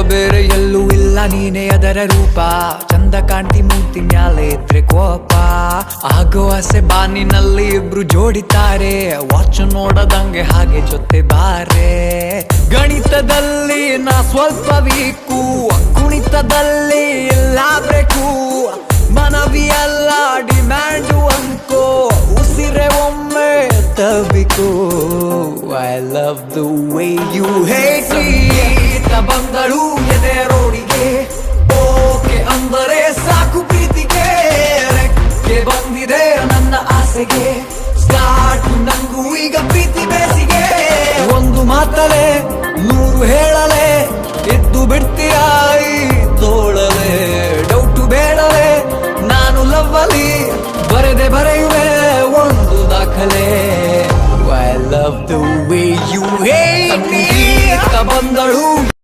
ಬೇರೆ ಎಲ್ಲೂ ಇಲ್ಲ, ನೀನೇ ಅದರ ರೂಪ. ಚಂದ ಕಾಣ್ತಿ ಮೂತಿ ಮ್ಯಾಲೆ ಇದ್ರೆ ಕೋಪ, ಆಗೋ ಆಸೆ ಬಾನಿನಲ್ಲಿ ಇಬ್ರು ಜೋಡಿತಾರೆ. ವಾಚ್ ನೋಡದಂಗೆ ಹಾಗೆ ಜೊತೆ ಬಾರೆ. ಗಣಿತದಲ್ಲಿ ನಾ ಸ್ವಲ್ಪ ವೀಕು, ಕುಣಿತದಲ್ಲಿ ಇಲ್ಲ ಬ್ರೇಕು. ಮನವಿ ಅಲ್ಲ ಡಿಮ್ಯಾಂಡು ಅನ್ಕೋ, ಉಸಿರೆ ಒಮ್ಮೆ ತಬಿಕೋ. I love the way you hate me. ಬಂದಳು ಎದೆ ರೋಡಿಗೆ, ಓಕೆ ಅಂದರೆ ಸಾಕು ಪ್ರೀತಿಗೆ. ರೆಕ್ಕೆ ಬಂದಿದೆ ನನ್ನ ಆಸೆಗೆ, ಸ್ಟಾರ್ಟ್ ನಂಗೂ ಈಗ ಪ್ರೀತಿ ಬೇಸಿಗೆ. ಒಂದು ಮಾತಲೆ 100 ಹೇಳಲೆ, ಇದ್ದು ಬಿಡ್ತೀಯ ಈ ತೋಳಲೆ. ಡೌಟು ಬೇಡಲೆ, ನಾನು ಲವ್ವಲಿ ಬರೆಯುವೆ ಒಂದು ದಾಖಲೆ. I love the way you hate me. ಬಂದಳು